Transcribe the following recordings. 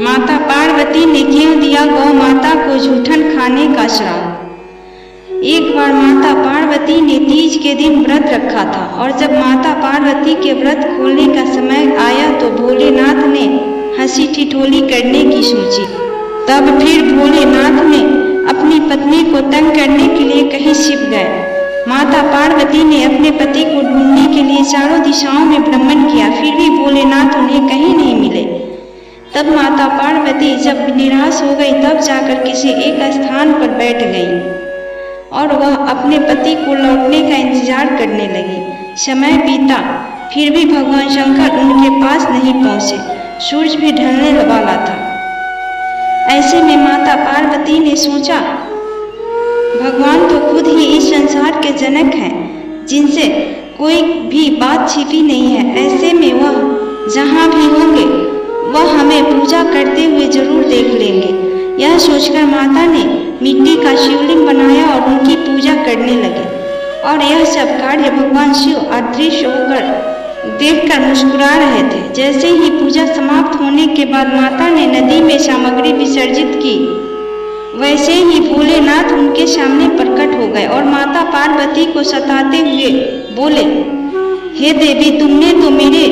माता पार्वती ने क्यों दिया गौ माता को जूठन खाने का श्राप। एक बार माता पार्वती ने तीज के दिन व्रत रखा था और जब माता पार्वती के व्रत खोलने का समय आया तो भोलेनाथ ने हंसी ठिठोली करने की सोची। तब फिर भोलेनाथ ने अपनी पत्नी को तंग करने के लिए कहीं छिप गए। माता पार्वती ने अपने पति को ढूंढने के लिए चारों दिशाओं में भ्रमण किया, फिर भी भोलेनाथ उन्हें कहीं नहीं मिले। तब माता पार्वती जब निराश हो गई तब जाकर किसी एक स्थान पर बैठ गई और वह अपने पति को लौटने का इंतजार करने लगी। समय बीता, फिर भी भगवान शंकर उनके पास नहीं पहुंचे। सूरज भी ढलने वाला था। ऐसे में माता पार्वती ने सोचा, भगवान तो खुद ही इस संसार के जनक हैं, जिनसे कोई भी बात छिपी नहीं है। ऐसे में वह जहाँ भी होंगे वह हमें पूजा करते हुए जरूर देख लेंगे। यह सोचकर माता ने मिट्टी का शिवलिंग बनाया और उनकी पूजा करने लगे। और यह सब कार्य भगवान शिव अदृश्य होकर देखकर मुस्कुरा रहे थे। जैसे ही पूजा समाप्त होने के बाद माता ने नदी में सामग्री विसर्जित की, वैसे ही भोलेनाथ उनके सामने प्रकट हो गए और माता पार्वती को सताते हुए बोले, हे देवी, तुमने तो मेरे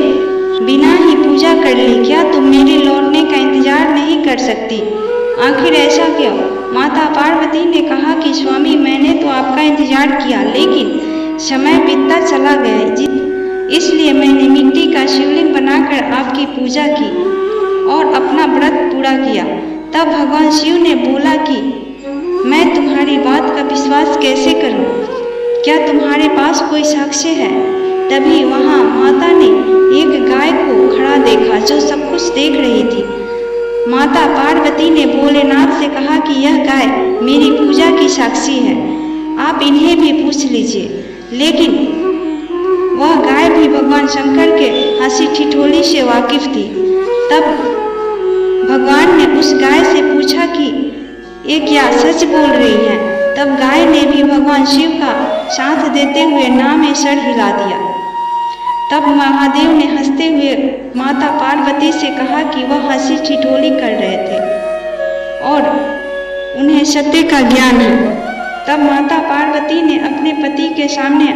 बिना ही पूजा कर ली, क्या तुम मेरे लौटने का इंतजार नहीं कर सकती? आखिर ऐसा क्यों? माता पार्वती ने कहा कि स्वामी, मैंने तो आपका इंतजार किया, लेकिन समय बीतता चला गया, इसलिए मैंने मिट्टी का शिवलिंग बनाकर आपकी पूजा की और अपना व्रत पूरा किया। तब भगवान शिव ने बोला कि मैं तुम्हारी बात का विश्वास कैसे करूं? क्या तुम्हारे पास कोई साक्ष्य है? तभी वहां माता ने एक गाय को खड़ा देखा जो सब कुछ देख रही थी। माता पार्वती ने भोलेनाथ से कहा कि यह गाय मेरी पूजा की साक्षी है, आप इन्हें भी पूछ लीजिए। लेकिन वह गाय भी भगवान शंकर के हंसी ठिठोली से वाकिफ थी। तब भगवान ने उस गाय से पूछा कि ये क्या सच बोल रही है? तब गाय ने भी भगवान शिव का साथ देते हुए ना में सर हिला दिया। तब महादेव ने हंसते हुए माता पार्वती से कहा कि वह हंसी ठिठोली कर रहे थे और उन्हें सत्य का ज्ञान है। तब माता पार्वती ने अपने पति के सामने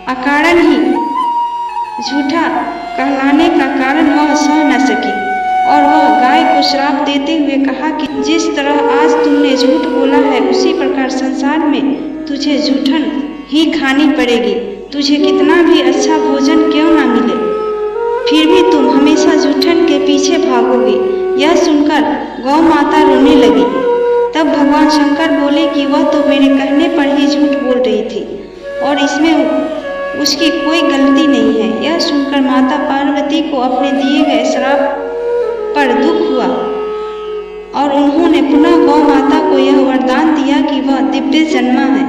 अकारण ही झूठा कहलाने का कारण वह सह न सकी और वह गाय को श्राप देते हुए कहा कि जिस तरह आज तुमने झूठ बोला है, उसी प्रकार संसार में तुझे झूठन ही खानी पड़ेगी। तुझे कितना भी अच्छा भोजन क्यों ना मिले, फिर भी तुम हमेशा झूठन के पीछे भागोगी। यह सुनकर गौ माता रोने लगी। तब भगवान शंकर बोले कि वह तो मेरे कहने पर ही झूठ बोल रही थी और इसमें उसकी कोई गलती नहीं है। यह सुनकर माता पार्वती को अपने दिए गए श्राप पर दुख हुआ और उन्होंने पुनः गौ माता को यह वरदान दिया कि वह दिव्य जन्मा है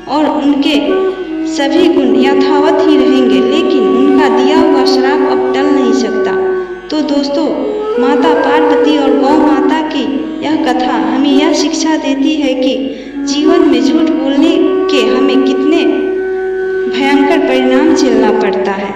और उनके सभी गुण यथावत ही रहेंगे, लेकिन उनका दिया हुआ श्राप अब टल नहीं सकता। तो दोस्तों, माता पार्वती और गौ माता की यह कथा हमें यह शिक्षा देती है कि जीवन में झूठ बोलने के हमें कितने भयंकर परिणाम झेलना पड़ता है।